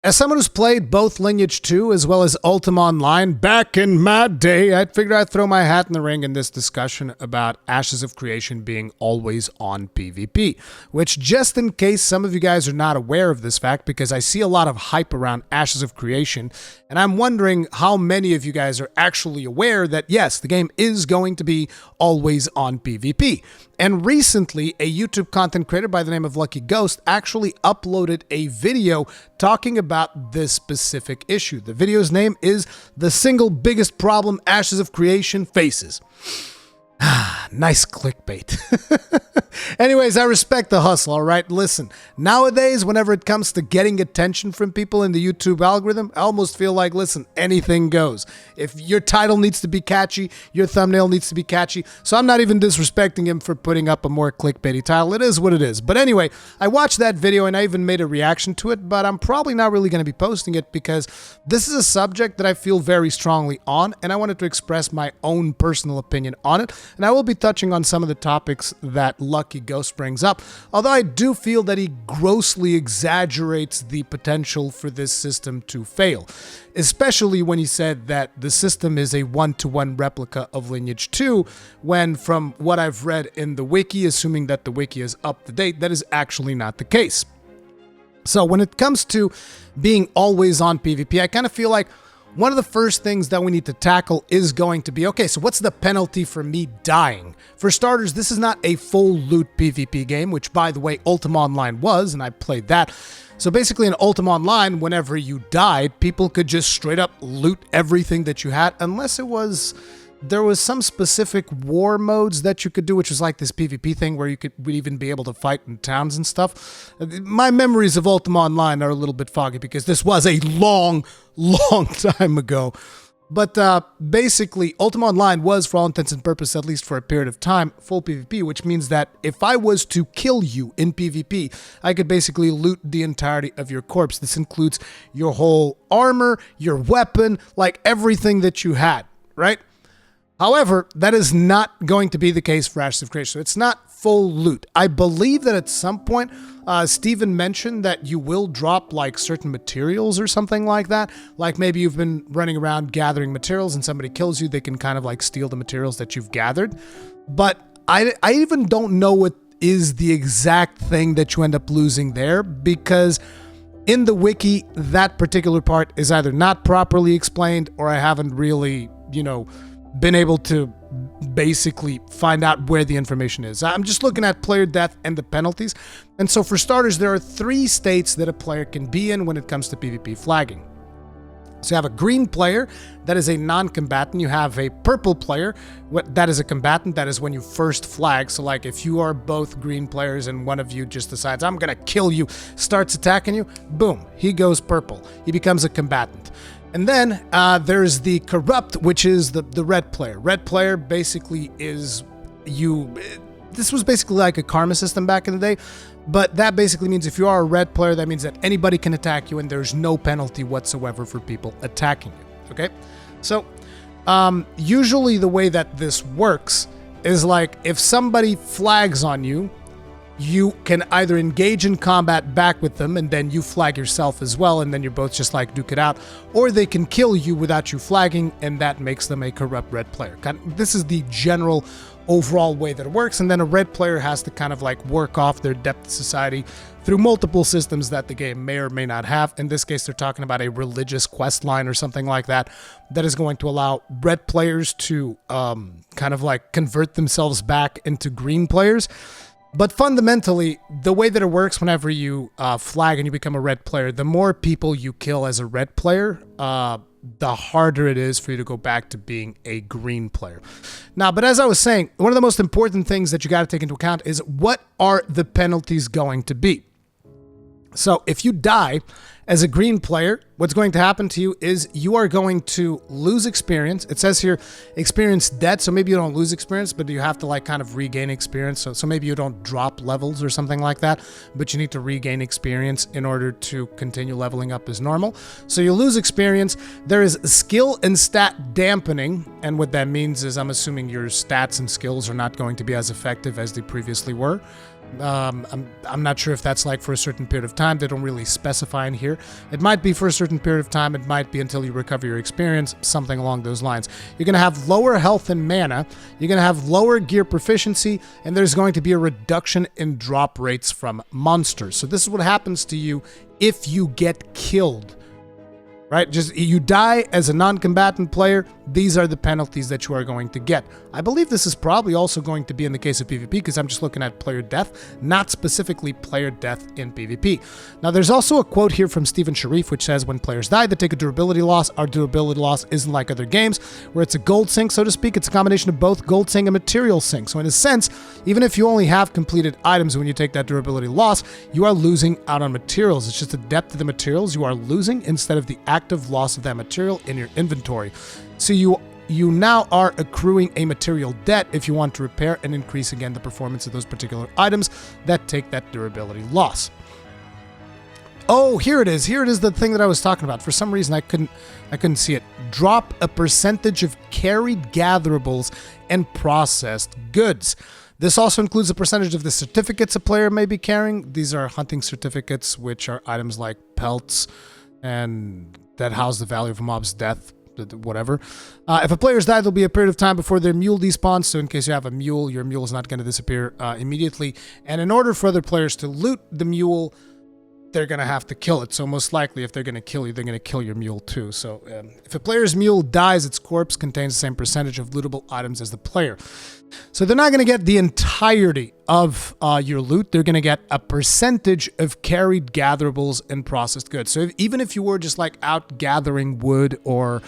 As someone who's played both Lineage 2 as well as Ultima Online back in my day, I figured I'd throw my hat in the ring in this discussion about Ashes of Creation being always on PvP, which, just in case some of you guys are not aware of this fact, because I see a lot of hype around Ashes of Creation, and I'm wondering how many of you guys are actually aware that, yes, the game is going to be always on PvP. And recently, a YouTube content creator by the name of Lucky Ghost actually uploaded a video talking about this specific issue. The video's name is "The Single Biggest Problem Ashes of Creation Faces." Nice clickbait. Anyways, I respect the hustle, all right? Listen, nowadays, whenever it comes to getting attention from people in the YouTube algorithm, I almost feel like, listen, anything goes. If your title needs to be catchy, your thumbnail needs to be catchy. So I'm not even disrespecting him for putting up a more clickbaity title. It is what it is. But anyway, I watched that video and I even made a reaction to it, but I'm probably not really going to be posting it because this is a subject that I feel very strongly on, and I wanted to express my own personal opinion on it. And I will be touching on some of the topics that Lucky Ghost brings up, although I do feel that he grossly exaggerates the potential for this system to fail, especially when he said that the system is a one-to-one replica of Lineage 2, when from what I've read in the wiki, assuming that the wiki is up to date, that is actually not the case. So when it comes to being always on PvP, I kind of feel like one of the first things that we need to tackle is going to be, okay, so what's the penalty for me dying? For starters, this is not a full loot PvP game, which, by the way, Ultima Online was, and I played that. So basically in Ultima Online, whenever you died, people could just straight up loot everything that you had, unless there was some specific war modes that you could do, which was like this PvP thing where you would even be able to fight in towns and stuff. My memories of Ultima Online are a little bit foggy because this was a long time ago. But basically, Ultima Online was, for all intents and purposes, at least for a period of time, full PvP, which means that if I was to kill you in PvP, I could basically loot the entirety of your corpse. This includes your whole armor, your weapon, like everything that you had, right? However, that is not going to be the case for Ashes of Creation. So it's not full loot. I believe that at some point, Steven mentioned that you will drop like certain materials or something like that. Like maybe you've been running around gathering materials and somebody kills you, they can kind of like steal the materials that you've gathered. But I even don't know what is the exact thing that you end up losing there, because in the wiki, that particular part is either not properly explained or I haven't really, been able to basically find out where the information is. I'm just looking at player death and the penalties. And so for starters, there are 3 states that a player can be in when it comes to PvP flagging. So you have a green player, that is a non-combatant. You have a purple player, that is a combatant. That is when you first flag. So like if you are both green players and one of you just decides, I'm gonna kill you, starts attacking you, boom, he goes purple. He becomes a combatant. And then there's the corrupt, which is the red player. Red player basically is this was basically like a karma system back in the day, but that basically means if you are a red player, that means that anybody can attack you and there's no penalty whatsoever for people attacking you, okay? So usually the way that this works is like if somebody flags on you, you can either engage in combat back with them and then you flag yourself as well and then you're both just like duke it out, or they can kill you without you flagging and that makes them a corrupt red player. This is the general overall way that it works, and then a red player has to kind of like work off their debt to society through multiple systems that the game may or may not have. In this case, they're talking about a religious quest line or something like that that is going to allow red players to kind of like convert themselves back into green players. But fundamentally, the way that it works whenever you flag and you become a red player, the more people you kill as a red player, the harder it is for you to go back to being a green player. Now, but as I was saying, one of the most important things that you got to take into account is what are the penalties going to be? So if you die as a green player, what's going to happen to you is you are going to lose experience. It says here experience debt, so maybe you don't lose experience, but you have to like kind of regain experience. So maybe you don't drop levels or something like that, but you need to regain experience in order to continue leveling up as normal. So you lose experience. There is skill and stat dampening, and what that means is I'm assuming your stats and skills are not going to be as effective as they previously were. I'm not sure if that's like for a certain period of time. They don't really specify in here. It might be for a certain period of time. It might be until you recover your experience, something along those lines. You're going to have lower health and mana. You're going to have lower gear proficiency, and there's going to be a reduction in drop rates from monsters. So this is what happens to you if you get killed. Right? Just you die as a non-combatant player, these are the penalties that you are going to get. I believe this is probably also going to be in the case of PvP because I'm just looking at player death, not specifically player death in PvP. Now there's also a quote here from Steven Sharif which says when players die, they take a durability loss. Our durability loss isn't like other games where it's a gold sink, so to speak. It's a combination of both gold sink and material sink. So in a sense, even if you only have completed items when you take that durability loss, you are losing out on materials. It's just the depth of the materials you are losing instead of the active loss of that material in your inventory. So you now are accruing a material debt if you want to repair and increase again the performance of those particular items that take that durability loss. Oh, here it is. Here it is, the thing that I was talking about. For some reason I couldn't see it. Drop a percentage of carried gatherables and processed goods. This also includes a percentage of the certificates a player may be carrying. These are hunting certificates, which are items like pelts and that house the value of a mob's death, whatever. If a player's died, there'll be a period of time before their mule despawns, so in case you have a mule, your mule is not going to disappear immediately. And in order for other players to loot the mule, they're going to have to kill it. So most likely, if they're going to kill you, they're going to kill your mule too. So if a player's mule dies, its corpse contains the same percentage of lootable items as the player. So they're not going to get the entirety of your loot. They're going to get a percentage of carried gatherables and processed goods. So even if you were just like out gathering wood or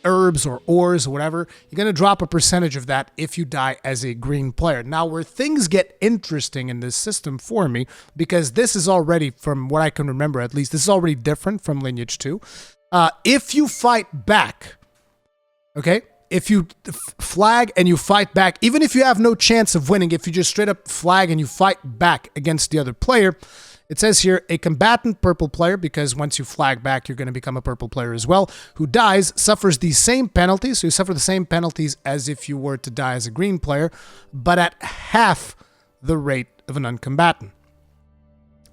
herbs or ores or whatever, you're going to drop a percentage of that if you die as a green player. Now, where things get interesting in this system for me, because this is already, from what I can remember at least, this is already different from Lineage 2. If you fight back, okay, if you flag and you fight back, even if you have no chance of winning, if you just straight up flag and you fight back against the other player, it says here, a combatant purple player, because once you flag back, you're going to become a purple player as well, who dies, suffers the same penalties. So you suffer the same penalties as if you were to die as a green player, but at half the rate of a non-combatant.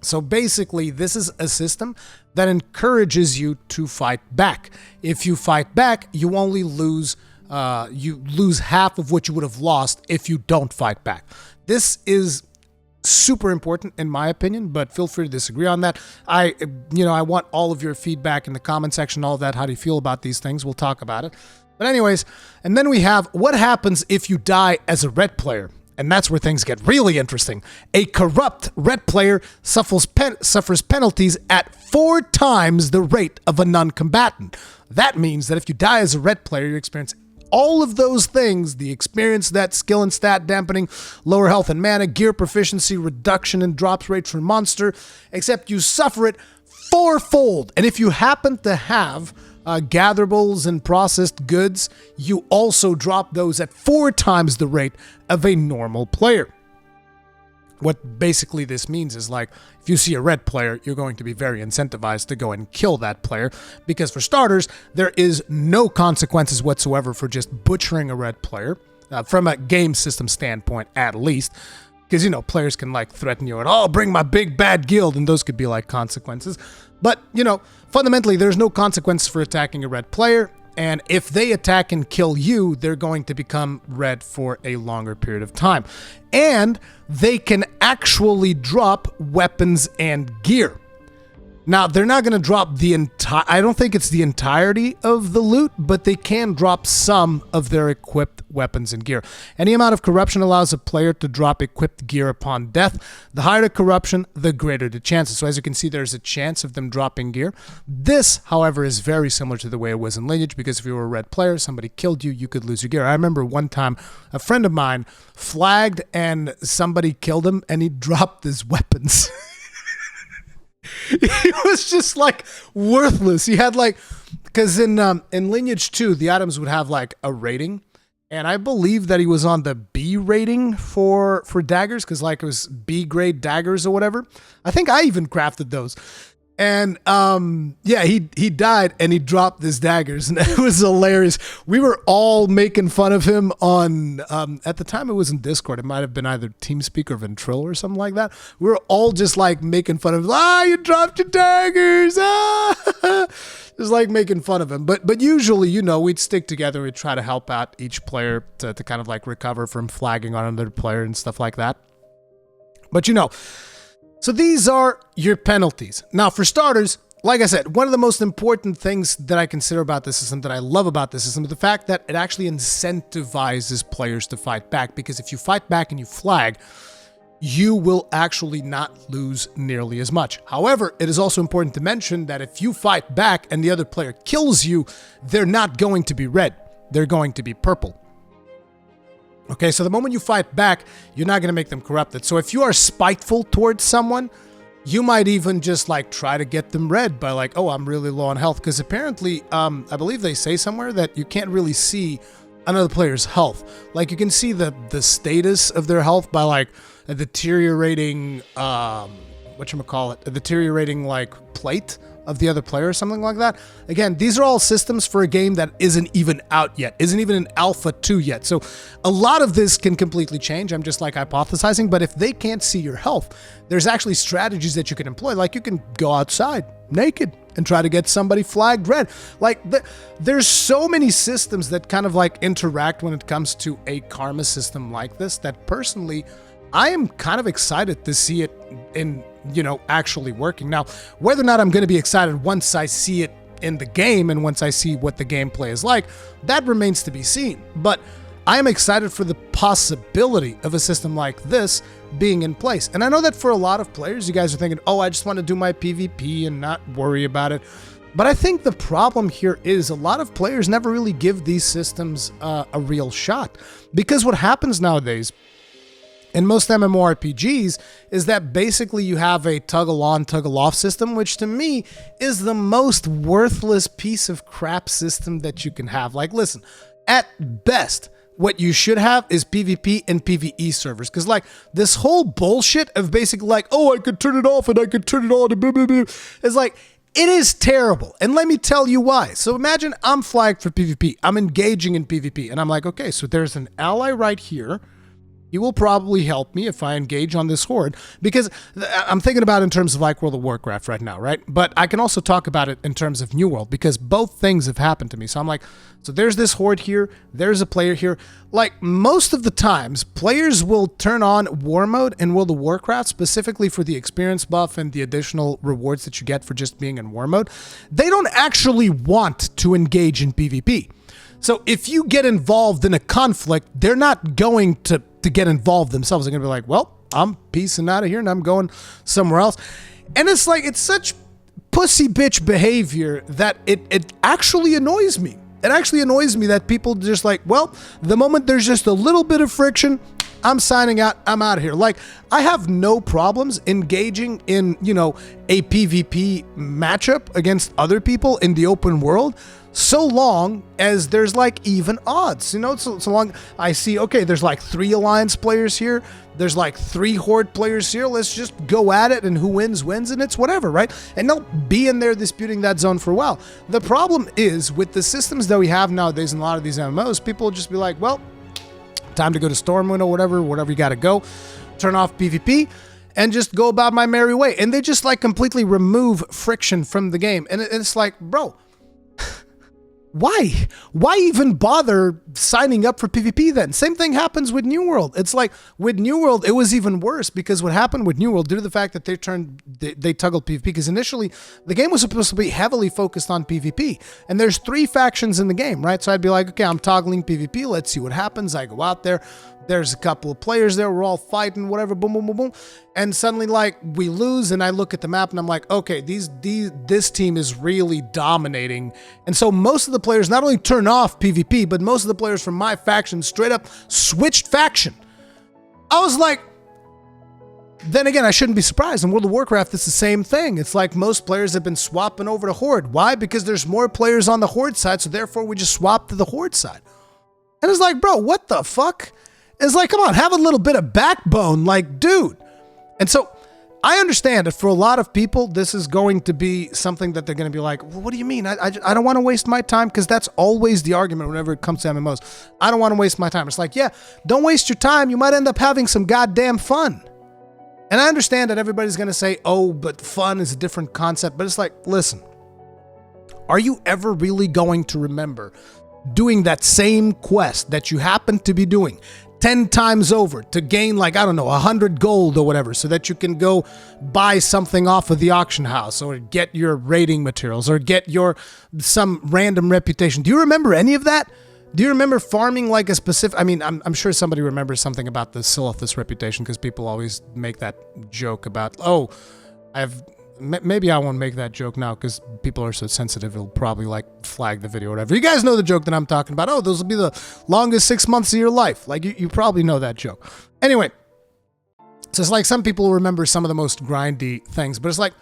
So basically, this is a system that encourages you to fight back. If you fight back, you only lose half of what you would have lost if you don't fight back. This is super important in my opinion, but feel free to disagree on that. I want all of your feedback in the comment section, all of that. How do you feel about these things? We'll talk about it. But anyways, and then we have what happens if you die as a red player. And that's where things get really interesting. A corrupt red player suffers penalties at 4 times the rate of a non-combatant. That means that if you die as a red player, you experience all of those things, the experience, that skill and stat dampening, lower health and mana, gear proficiency, reduction in drops rate for monster, except you suffer it 4-fold. And if you happen to have gatherables and processed goods, you also drop those at 4 times the rate of a normal player. What basically this means is, like, if you see a red player, you're going to be very incentivized to go and kill that player, because for starters, there is no consequences whatsoever for just butchering a red player, from a game system standpoint at least, because, players can like threaten you and, oh, bring my big bad guild, and those could be like consequences. But, fundamentally, there's no consequence for attacking a red player. And if they attack and kill you, they're going to become red for a longer period of time. And they can actually drop weapons and gear. Now, they're not going to drop the entire... I don't think it's the entirety of the loot, but they can drop some of their equipped weapons and gear. Any amount of corruption allows a player to drop equipped gear upon death. The higher the corruption, the greater the chances. So as you can see, there's a chance of them dropping gear. This, however, is very similar to the way it was in Lineage, because if you were a red player, somebody killed you, you could lose your gear. I remember one time a friend of mine flagged and somebody killed him and he dropped his weapons. He was just like worthless. He had like, because in Lineage 2, the items would have like a rating, and I believe that he was on the B rating for daggers, because like it was B grade daggers or whatever. I think I even crafted those. And yeah, he died and he dropped his daggers, and it was hilarious. We were all making fun of him on at the time it was in Discord. It might have been either TeamSpeak or Ventrilo or something like that. We were all just like making fun of him. You dropped your daggers. Just like making fun of him. But usually, you know, we'd stick together. We'd try to help out each player to kind of like recover from flagging on another player and stuff like that. But you know, so these are your penalties. Now, for starters, like I said, one of the most important things that I consider about this system, that I love about this system, is the fact that it actually incentivizes players to fight back. Because if you fight back and you flag, you will actually not lose nearly as much. However, it is also important to mention that if you fight back and the other player kills you, they're not going to be red. They're going to be purple. Okay, so the moment you fight back, you're not going to make them corrupted. So if you are spiteful towards someone, you might even just like try to get them red by like, oh, I'm really low on health. Because apparently, I believe they say somewhere that you can't really see another player's health. Like you can see the status of their health by like a deteriorating, a deteriorating like plate of the other player or something like that. Again, these are all systems for a game that isn't even out yet, isn't even in Alpha 2 yet. So a lot of this can completely change. I'm just like hypothesizing, but if they can't see your health, there's actually strategies that you can employ. Like you can go outside naked and try to get somebody flagged red. Like there's so many systems that kind of like interact when it comes to a karma system like this that personally, I am kind of excited to see it in, you know, actually working. Now, whether or not I'm going to be excited once I see it in the game and once I see what the gameplay is like, that remains to be seen. But I am excited for the possibility of a system like this being in place. And I know that for a lot of players, you guys are thinking, oh, I just want to do my PvP and not worry about it. But I think the problem here is a lot of players never really give these systems a real shot. Because what happens nowadays in most MMORPGs is that basically you have a toggle-on, toggle-off system, which to me is the most worthless piece of crap system that you can have. Like, listen, at best, what you should have is PvP and PvE servers. Because, like, this whole bullshit of basically like, oh, I could turn it off and I could turn it on, and blah, blah, blah, is like, it is terrible. And let me tell you why. So imagine I'm flagged for PvP. I'm engaging in PvP. And I'm like, okay, so there's an ally right here. He will probably help me if I engage on this horde, because I'm thinking about it in terms of like World of Warcraft right now, right? But I can also talk about it in terms of New World, because both things have happened to me. So I'm like, so there's this horde here, there's a player here. Like most of the times, players will turn on War Mode in World of Warcraft, specifically for the experience buff and the additional rewards that you get for just being in War Mode. They don't actually want to engage in PvP. So if you get involved in a conflict, they're not going to get involved themselves. They're going to be like, well, I'm peacing out of here and I'm going somewhere else. And it's like, it's such pussy bitch behavior that it actually annoys me. It actually annoys me that people just like, well, the moment there's just a little bit of friction, I'm signing out, I'm out of here. Like, I have no problems engaging in, you know, a PvP matchup against other people in the open world, so long as there's like even odds, you know, so long I see, okay, there's like 3 Alliance players here, there's like 3 Horde players here, let's just go at it, and who wins, wins, and it's whatever, right? And they'll be in there disputing that zone for a while. The problem is, with the systems that we have nowadays in a lot of these MMOs, people will just be like, well, time to go to Stormwind or whatever you gotta go, turn off PvP, and just go about my merry way. And they just like completely remove friction from the game. And it's like, bro, Why? Why even bother signing up for PvP then? Same thing happens with New World. It's like with New World, it was even worse, because what happened with New World, due to the fact that they toggled PvP, because initially the game was supposed to be heavily focused on PvP, and there's 3 factions in the game, right? So I'd be like, okay, I'm toggling PvP, let's see what happens. I go out there, there's a couple of players there, we're all fighting, whatever, boom, boom, boom, boom. And suddenly, like, we lose, and I look at the map, and I'm like, okay, this team is really dominating. And so most of the players not only turn off PvP, but most of the players from my faction straight up switched faction. I was like, then again, I shouldn't be surprised. In World of Warcraft, it's the same thing. It's like most players have been swapping over to Horde. Why? Because there's more players on the Horde side, so therefore we just swap to the Horde side. And it's like, bro, what the fuck? It's like, come on, have a little bit of backbone, like, dude. And so I understand that for a lot of people, this is going to be something that they're going to be like, well, what do you mean? I don't want to waste my time, because that's always the argument whenever it comes to MMOs. I don't want to waste my time. It's like, yeah, don't waste your time. You might end up having some goddamn fun. And I understand that everybody's going to say, oh, but fun is a different concept. But it's like, listen, are you ever really going to remember doing that same quest that you happen to be doing 10 times over to gain, like, I don't know, 100 gold or whatever, so that you can go buy something off of the auction house or get your raiding materials or get some random reputation? Do you remember any of that? Do you remember farming like a specific... I mean, I'm sure somebody remembers something about the Silithus reputation, because people always make that joke about, oh, maybe I won't make that joke now because people are so sensitive, it'll probably like flag the video or whatever. You guys know the joke that I'm talking about. Oh, those will be the longest 6 months of your life. Like, you probably know that joke. Anyway, so it's like some people remember some of the most grindy things, but it's like,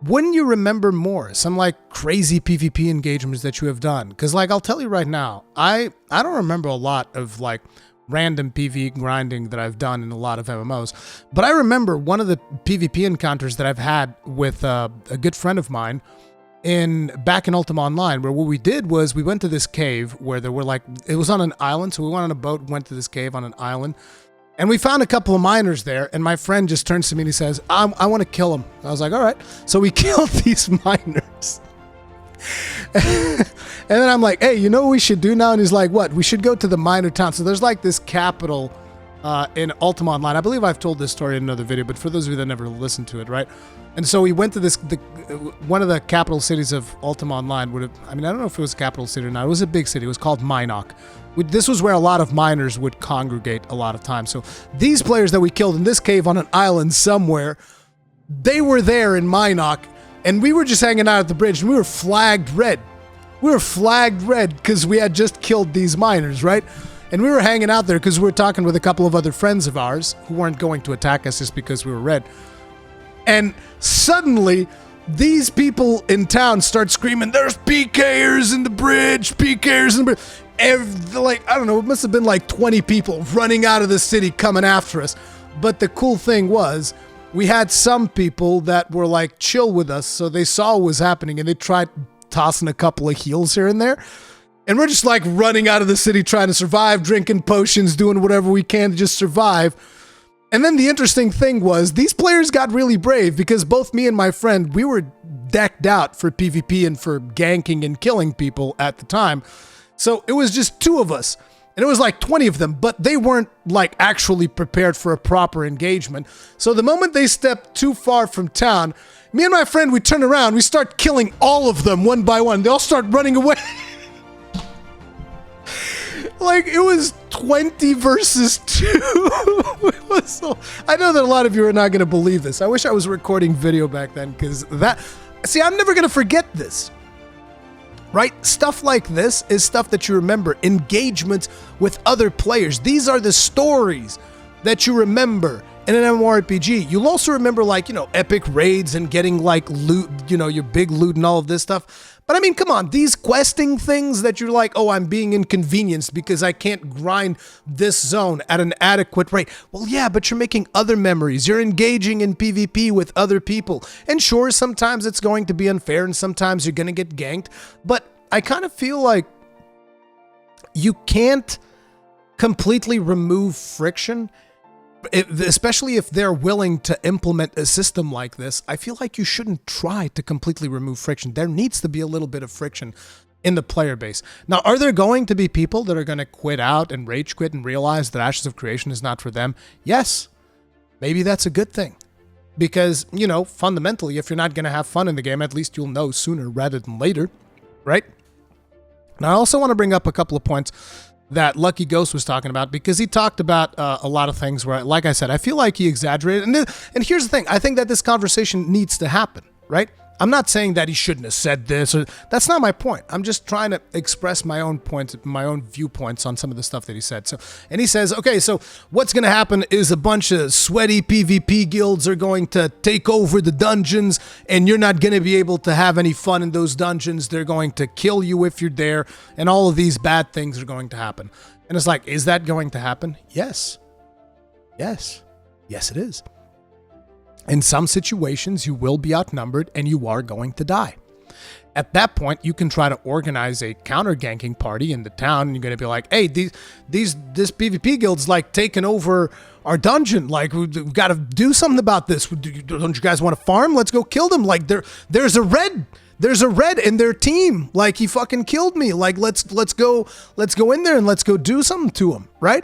wouldn't you remember more? Some like crazy PvP engagements that you have done? Because like, I'll tell you right now, I don't remember a lot of like random PvE grinding that I've done in a lot of MMOs, but I remember one of the PvP encounters that I've had with a good friend of mine back in Ultima Online, where what we did was we went to this cave where there were like, it was on an island, so we went on a boat, went to this cave on an island, and we found a couple of miners there, and my friend just turns to me and he says, I want to kill them. I was like, all right. So we killed these miners. And then I'm like, hey, you know what we should do now? And he's like, what? We should go to the miner town. So there's like this capital in Ultima Online. I believe I've told this story in another video, but for those of you that never listened to it, right? And so we went to one of the capital cities of Ultima Online. I don't know if it was a capital city or not. It was a big city. It was called Minok. This was where a lot of miners would congregate a lot of times. So these players that we killed in this cave on an island somewhere, they were there in Minok, and we were just hanging out at the bridge, and we were flagged red. We were flagged red because we had just killed these miners, right? And we were hanging out there because we were talking with a couple of other friends of ours who weren't going to attack us just because we were red. And suddenly, these people in town start screaming, there's PKers in the bridge, PKers in the bridge. I don't know, it must have been like 20 people running out of the city coming after us. But the cool thing was, we had some people that were like chill with us, so they saw what was happening and they tried tossing a couple of heals here and there. And we're just like running out of the city trying to survive, drinking potions, doing whatever we can to just survive. And then the interesting thing was, these players got really brave because both me and my friend, we were decked out for PvP and for ganking and killing people at the time. So it was just two of us, and it was like 20 of them, but they weren't like actually prepared for a proper engagement. So the moment they stepped too far from town, me and my friend, we turn around, we start killing all of them one by one. They all start running away. Like, it was 20 versus 2. It was so... I know that a lot of you are not going to believe this. I wish I was recording video back then, because see, I'm never going to forget this. Right? Stuff like this is stuff that you remember. Engagements with other players. These are the stories that you remember in an MMORPG. You'll also remember, like, you know, epic raids and getting, like, loot, you know, your big loot and all of this stuff. But I mean, come on, these questing things that you're like, oh, I'm being inconvenienced because I can't grind this zone at an adequate rate. Well, yeah, but you're making other memories. You're engaging in PvP with other people. And sure, sometimes it's going to be unfair and sometimes you're going to get ganked. But I kind of feel like you can't completely remove friction, especially if they're willing to implement a system like this. I feel like you shouldn't try to completely remove friction. There needs to be a little bit of friction in the player base. Now, are there going to be people that are going to quit out and rage quit and realize that Ashes of Creation is not for them? Yes. Maybe that's a good thing. Because, you know, fundamentally, if you're not going to have fun in the game, at least you'll know sooner rather than later, right? Now, I also want to bring up a couple of points that Lucky Ghost was talking about, because he talked about a lot of things where, like I said, I feel like he exaggerated. And here's the thing. I think that this conversation needs to happen, right? I'm not saying that he shouldn't have said this. That's not my point. I'm just trying to express my own points, my own viewpoints on some of the stuff that he said. And he says, okay, so what's going to happen is a bunch of sweaty PvP guilds are going to take over the dungeons, and you're not going to be able to have any fun in those dungeons. They're going to kill you if you're there, and all of these bad things are going to happen. And it's like, is that going to happen? Yes. Yes. Yes, it is. In some situations, you will be outnumbered and you are going to die. At that point, you can try to organize a counter-ganking party in the town, and you're going to be like, hey, this PvP guild's like taking over our dungeon. Like, we've got to do something about this. Don't you guys want to farm? Let's go kill them. Like, there's a red in their team. Like, he fucking killed me. Like, let's go in there and let's go do something to him, right?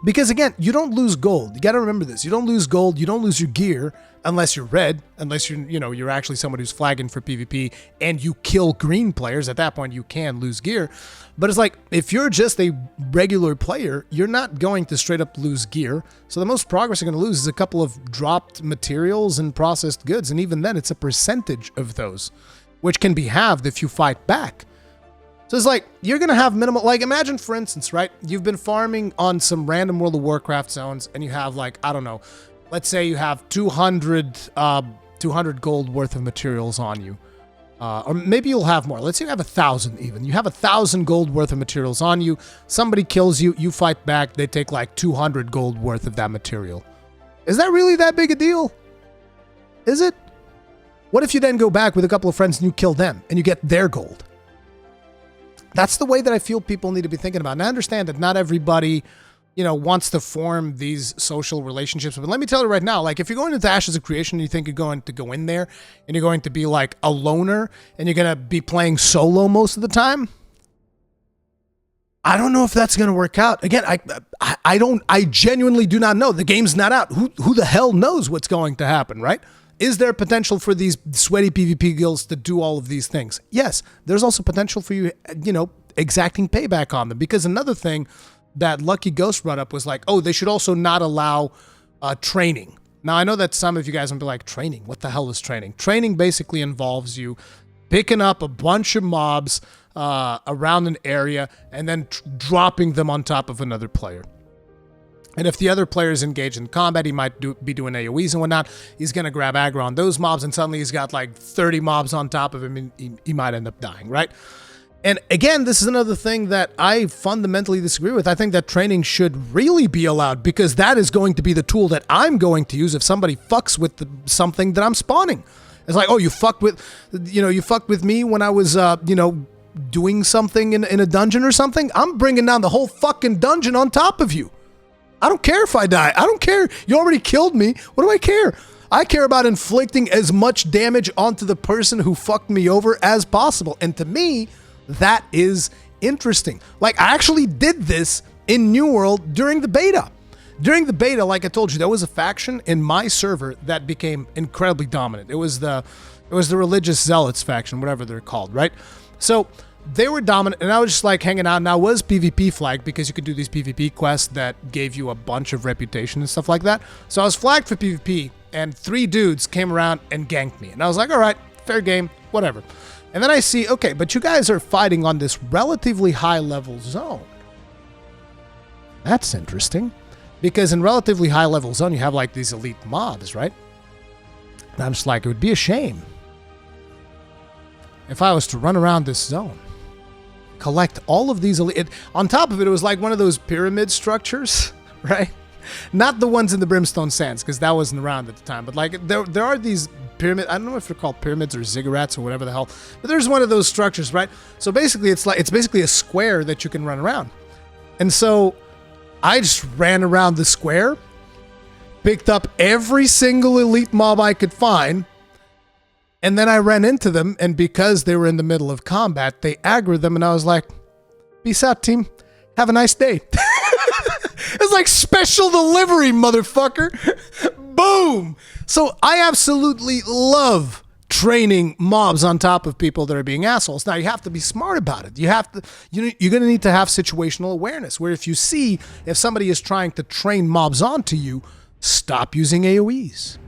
Because again, you don't lose gold. You got to remember this. You don't lose gold. You don't lose your gear unless you're red, unless you're actually someone who's flagging for PvP and you kill green players. At that point, you can lose gear. But it's like, if you're just a regular player, you're not going to straight up lose gear. So the most progress you're going to lose is a couple of dropped materials and processed goods. And even then, it's a percentage of those, which can be halved if you fight back. So it's like, you're going to have minimal, like imagine for instance, right? You've been farming on some random World of Warcraft zones and you have like, I don't know, let's say you have 200 gold worth of materials on you. Or maybe you'll have more. Let's say you have 1,000 even. You have 1,000 gold worth of materials on you. Somebody kills you, you fight back, they take like 200 gold worth of that material. Is that really that big a deal? Is it? What if you then go back with a couple of friends and you kill them and you get their gold? That's the way that I feel people need to be thinking about. And I understand that not everybody, wants to form these social relationships. But let me tell you right now, like if you're going into Ashes of Creation and you think you're going to go in there and you're going to be like a loner and you're going to be playing solo most of the time, I don't know if that's going to work out. Again, I genuinely do not know. The game's not out. Who the hell knows what's going to happen, right? Is there potential for these sweaty PvP guilds to do all of these things? Yes. There's also potential for you, exacting payback on them. Because another thing that Lucky Ghost brought up was like, oh, they should also not allow training. Now, I know that some of you guys will be like, training? What the hell is training? Training basically involves you picking up a bunch of mobs around an area and then dropping them on top of another player. And if the other player is engaged in combat, he might be doing AoEs and whatnot. He's going to grab aggro on those mobs, and suddenly he's got like 30 mobs on top of him, and he might end up dying, right? And again, this is another thing that I fundamentally disagree with. I think that training should really be allowed, because that is going to be the tool that I'm going to use if somebody fucks with something that I'm spawning. It's like, oh, you fucked with me when I was, doing something in a dungeon or something. I'm bringing down the whole fucking dungeon on top of you. I don't care if I die. I don't care. You already killed me. What do I care? I care about inflicting as much damage onto the person who fucked me over as possible. And to me, that is interesting. Like, I actually did this in New World during the beta. During the beta, like I told you, there was a faction in my server that became incredibly dominant. It was the Religious Zealots faction, whatever they're called, right? So they were dominant, and I was just like hanging out, and I was PvP flagged because you could do these PvP quests that gave you a bunch of reputation and stuff like that. So I was flagged for PvP, and 3 dudes came around and ganked me. And I was like, all right, fair game, whatever. And then I see, okay, but you guys are fighting on this relatively high level zone. That's interesting. Because in relatively high level zone, you have like these elite mobs, right? And I'm just like, it would be a shame if I was to run around this zone, collect all of these elite. On top of it, it was like one of those pyramid structures, right? Not the ones in the Brimstone Sands, because that wasn't around at the time. But like there are these pyramid. I don't know if they're called pyramids or ziggurats or whatever the hell. But there's one of those structures, right? So basically, it's basically a square that you can run around. And so I just ran around the square, picked up every single elite mob I could find, and then I ran into them, and because they were in the middle of combat, they aggroed them, and I was like, peace out, team. Have a nice day. It's like special delivery, motherfucker. Boom. So I absolutely love training mobs on top of people that are being assholes. Now, you have to be smart about it. You're going to need to have situational awareness, where if you see if somebody is trying to train mobs onto you, stop using AoEs.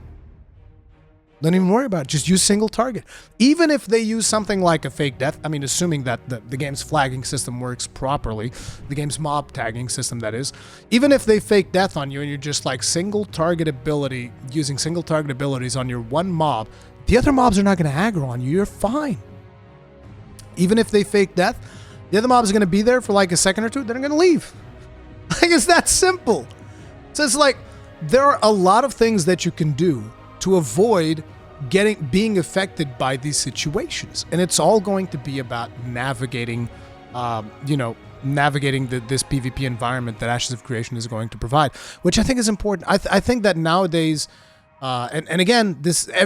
Don't even worry about it. Just use single target. Even if they use something like a fake death, I mean, assuming that the game's flagging system works properly, the game's mob tagging system, that is, even if they fake death on you and you're just like single target ability, using single target abilities on your one mob, the other mobs are not going to aggro on you. You're fine. Even if they fake death, the other mobs are going to be there for like a second or two, then they're going to leave. Like, it's that simple. So it's like, there are a lot of things that you can do to avoid being affected by these situations. And it's all going to be about navigating, navigating this PvP environment that Ashes of Creation is going to provide, which I think is important. I think that nowadays, and again,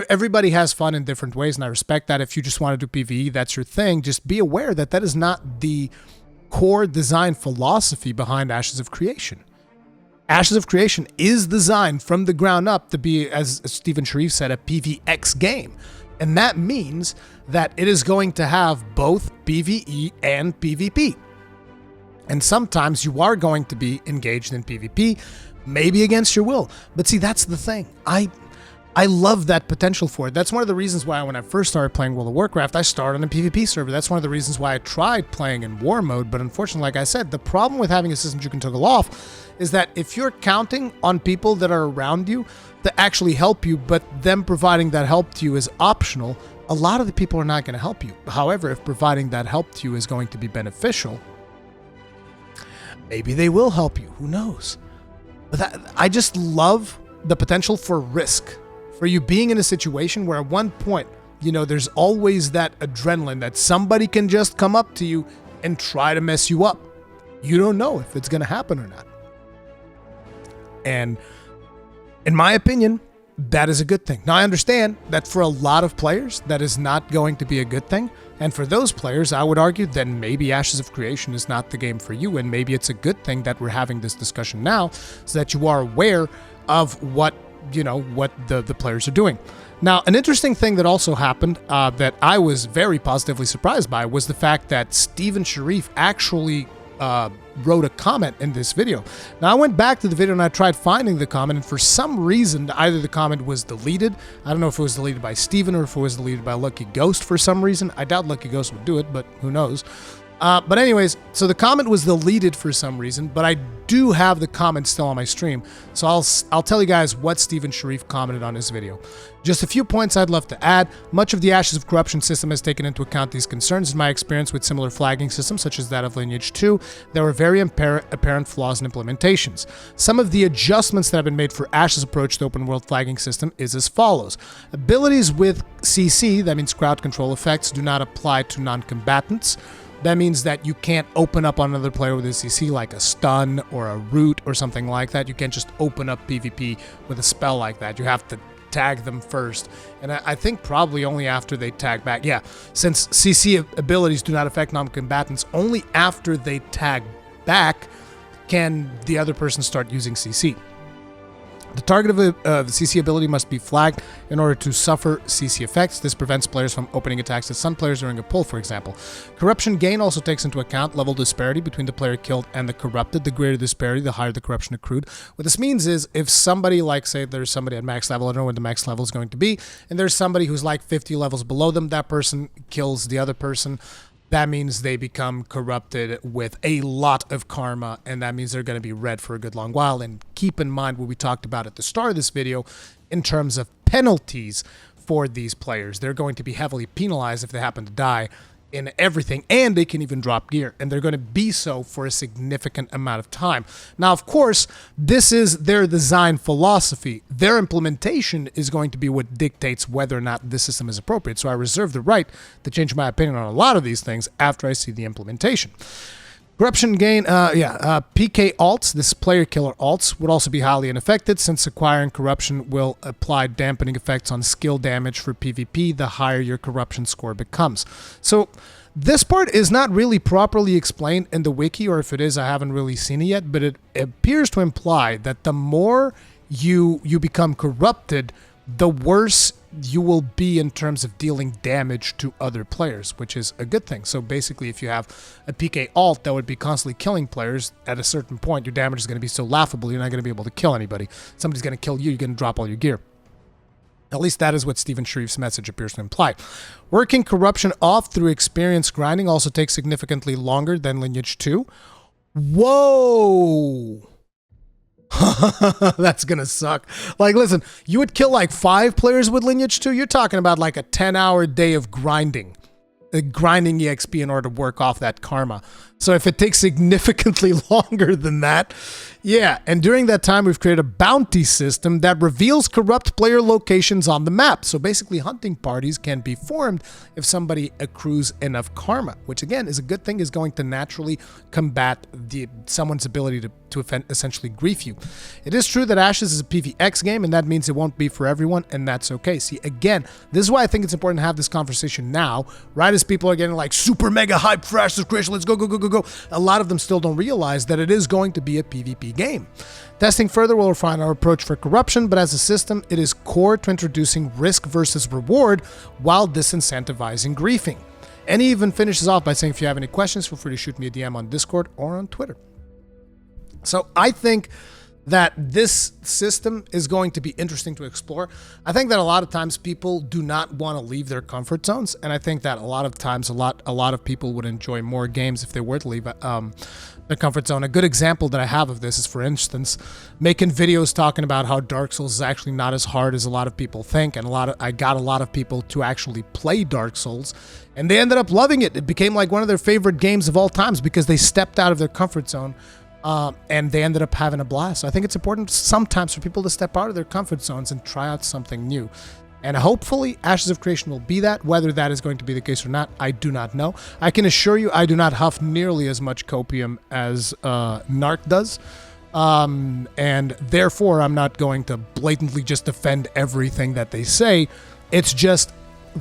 everybody has fun in different ways, and I respect that. If you just want to do PvE, that's your thing. Just be aware that that is not the core design philosophy behind Ashes of Creation. Ashes of Creation is designed from the ground up to be, as Stephen Sharif said, a PvX game. And that means that it is going to have both PvE and PvP. And sometimes you are going to be engaged in PvP, maybe against your will. But see, that's the thing. I love that potential for it. That's one of the reasons why when I first started playing World of Warcraft, I started on a PvP server. That's one of the reasons why I tried playing in war mode. But unfortunately, like I said, the problem with having a system you can toggle off is that if you're counting on people that are around you to actually help you, but them providing that help to you is optional, a lot of the people are not going to help you. However, if providing that help to you is going to be beneficial, maybe they will help you. Who knows? But I just love the potential for risk. For you being in a situation where at one point, there's always that adrenaline that somebody can just come up to you and try to mess you up. You don't know if it's going to happen or not. And in my opinion, that is a good thing. Now, I understand that for a lot of players, that is not going to be a good thing. And for those players, I would argue then maybe Ashes of Creation is not the game for you. And maybe it's a good thing that we're having this discussion now so that you are aware of what the players are doing. Now, an interesting thing that also happened that I was very positively surprised by was the fact that Stephen Sharif actually wrote a comment in this video. Now, I went back to the video and I tried finding the comment, and for some reason, either the comment was deleted. I don't know if it was deleted by Steven or if it was deleted by Lucky Ghost for some reason. I doubt Lucky Ghost would do it, but who knows. But anyways, so the comment was deleted for some reason, but I do have the comment still on my stream. So I'll tell you guys what Stephen Sharif commented on his video. Just a few points I'd love to add. Much of the Ashes of Corruption system has taken into account these concerns. In my experience with similar flagging systems, such as that of Lineage 2, there were very apparent flaws in implementations. Some of the adjustments that have been made for Ashes' approach to open world flagging system is as follows. Abilities with CC, that means crowd control effects, do not apply to non-combatants. That means that you can't open up on another player with a CC like a stun or a root or something like that. You can't just open up PvP with a spell like that. You have to tag them first. And I think probably only after they tag back. Yeah, since CC abilities do not affect non-combatants, only after they tag back can the other person start using CC. The target of the CC ability must be flagged in order to suffer CC effects. This prevents players from opening attacks to stun players during a pull, for example. Corruption gain also takes into account level disparity between the player killed and the corrupted. The greater disparity, the higher the corruption accrued. What this means is if somebody, like say there's somebody at max level, I don't know what the max level is going to be, and there's somebody who's like 50 levels below them, that person kills the other person. That means they become corrupted with a lot of karma, and that means they're going to be red for a good long while. And keep in mind what we talked about at the start of this video in terms of penalties for these players. They're going to be heavily penalized if they happen to die in everything, and they can even drop gear, and they're going to be so for a significant amount of time. Now, of course, this is their design philosophy. Their implementation is going to be what dictates whether or not this system is appropriate, so I reserve the right to change my opinion on a lot of these things after I see the implementation. Corruption gain, PK alts, this player killer alts, would also be highly unaffected since acquiring corruption will apply dampening effects on skill damage for PvP the higher your corruption score becomes. So this part is not really properly explained in the wiki, or if it is, I haven't really seen it yet, but it appears to imply that the more you become corrupted, the worse you will be in terms of dealing damage to other players, which is a good thing. So basically, if you have a PK alt that would be constantly killing players, at a certain point, your damage is going to be so laughable, you're not going to be able to kill anybody. Somebody's going to kill you, you're going to drop all your gear. At least that is what Stephen Sharif's message appears to imply. Working corruption off through experience grinding also takes significantly longer than Lineage 2. Whoa! That's gonna suck. Like, listen, you would kill like 5 players with Lineage 2. You're talking about like a 10-hour day of grinding EXP in order to work off that karma. So if it takes significantly longer than that, yeah. And during that time, we've created a bounty system that reveals corrupt player locations on the map. So basically, hunting parties can be formed if somebody accrues enough karma, which again is a good thing, is going to naturally combat someone's ability to essentially grief you. It is true that Ashes is a PvX game, and that means it won't be for everyone, and that's okay. See, again, this is why I think it's important to have this conversation now, right as people are getting like super mega hyped for Ashes of Creation, let's go, go, go, go, go. A lot of them still don't realize that it is going to be a PvP game. Testing further will refine our approach for corruption, but as a system, it is core to introducing risk versus reward while disincentivizing griefing. And he even finishes off by saying, if you have any questions, feel free to shoot me a DM on Discord or on Twitter. So I think that this system is going to be interesting to explore. I think that a lot of times people do not want to leave their comfort zones, and I think that a lot of times a lot of people would enjoy more games if they were to leave their comfort zone. A good example that I have of this is, for instance, making videos talking about how Dark Souls is actually not as hard as a lot of people think, and I got a lot of people to actually play Dark Souls, and they ended up loving it. It became like one of their favorite games of all times because they stepped out of their comfort zone. And they ended up having a blast. So I think it's important sometimes for people to step out of their comfort zones and try out something new. And hopefully Ashes of Creation will be that. Whether that is going to be the case or not, I do not know. I can assure you I do not huff nearly as much copium as Narc does. And therefore, I'm not going to blatantly just defend everything that they say. It's just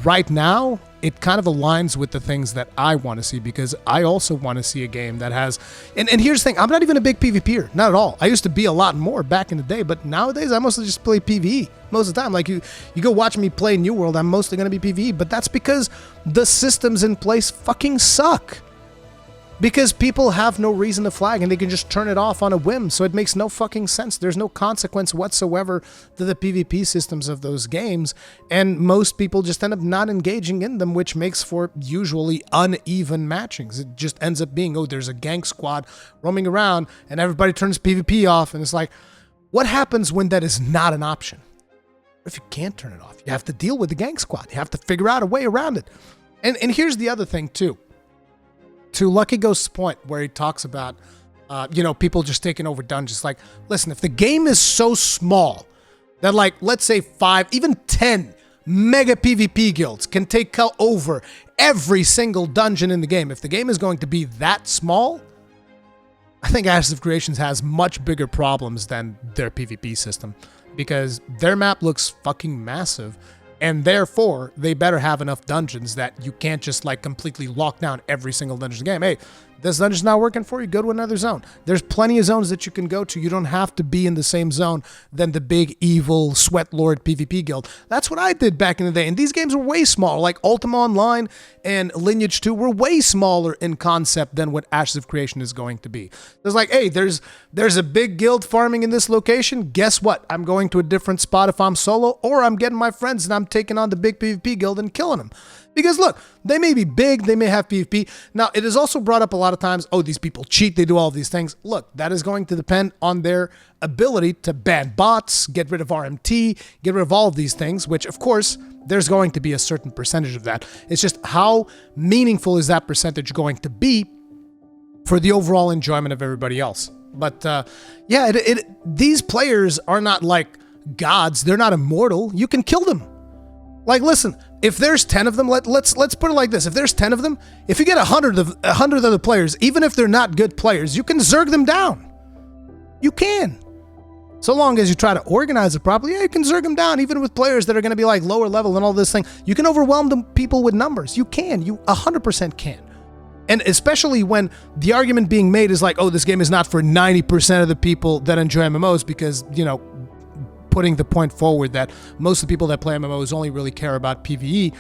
right now, it kind of aligns with the things that I want to see, because I also want to see a game that has... And here's the thing, I'm not even a big PvPer, not at all. I used to be a lot more back in the day, but nowadays I mostly just play PvE most of the time. Like you go watch me play New World, I'm mostly going to be PvE, but that's because the systems in place fucking suck. Because people have no reason to flag and they can just turn it off on a whim, so it makes no fucking sense. There's no consequence whatsoever to the PvP systems of those games, and most people just end up not engaging in them, which makes for usually uneven matchings. It just ends up being, oh, there's a gang squad roaming around and everybody turns PvP off, and it's like, what happens when that is not an option? If you can't turn it off, you have to deal with the gang squad. You have to figure out a way around it. And here's the other thing too. To Lucky Ghost's point, where he talks about, people just taking over dungeons. Like, listen, if the game is so small that, like, let's say 5, even 10 mega PvP guilds can take over every single dungeon in the game, if the game is going to be that small, I think Ashes of Creations has much bigger problems than their PvP system, because their map looks fucking massive. And therefore, they better have enough dungeons that you can't just like completely lock down every single dungeon in the game. Hey, this dungeon's not working for you, go to another zone. There's plenty of zones that you can go to. You don't have to be in the same zone than the big evil sweat lord PvP guild. That's what I did back in the day. And these games were way smaller. Like Ultima Online and Lineage 2 were way smaller in concept than what Ashes of Creation is going to be. There's like, hey, there's a big guild farming in this location. Guess what? I'm going to a different spot if I'm solo, or I'm getting my friends and I'm taking on the big PvP guild and killing them. Because look, they may be big, they may have PvP. Now, it is also brought up a lot of times, oh, these people cheat, they do all these things. Look, that is going to depend on their ability to ban bots, get rid of RMT, get rid of all of these things, which, of course, there's going to be a certain percentage of that. It's just how meaningful is that percentage going to be for the overall enjoyment of everybody else. But, these players are not like gods. They're not immortal. You can kill them. Like, listen, if there's 10 of them, let's put it like this. If there's 10 of them, if you get 100 other players, even if they're not good players, you can zerg them down. You can. So long as you try to organize it properly, yeah, you can zerg them down, even with players that are going to be like lower level and all this thing. You can overwhelm them people with numbers. You can. You 100% can. And especially when the argument being made is like, oh, this game is not for 90% of the people that enjoy MMOs because, putting the point forward that most of the people that play MMOs only really care about PvE.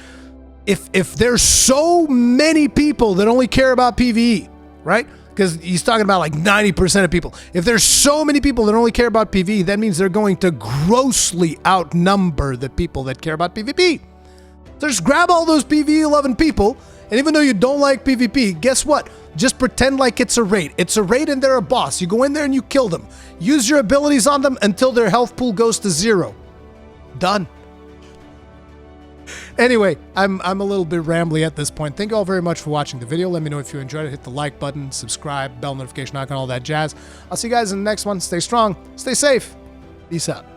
If there's so many people that only care about PvE, right? Because he's talking about like 90% of people. If there's so many people that only care about PvE, that means they're going to grossly outnumber the people that care about PvP. So just grab all those PvE-loving people, and even though you don't like PvP, guess what? Just pretend like it's a raid. It's a raid and they're a boss. You go in there and you kill them. Use your abilities on them until their health pool goes to 0. Done. Anyway, I'm a little bit rambly at this point. Thank you all very much for watching the video. Let me know if you enjoyed it. Hit the like button, subscribe, bell notification icon, all that jazz. I'll see you guys in the next one. Stay strong, stay safe. Peace out.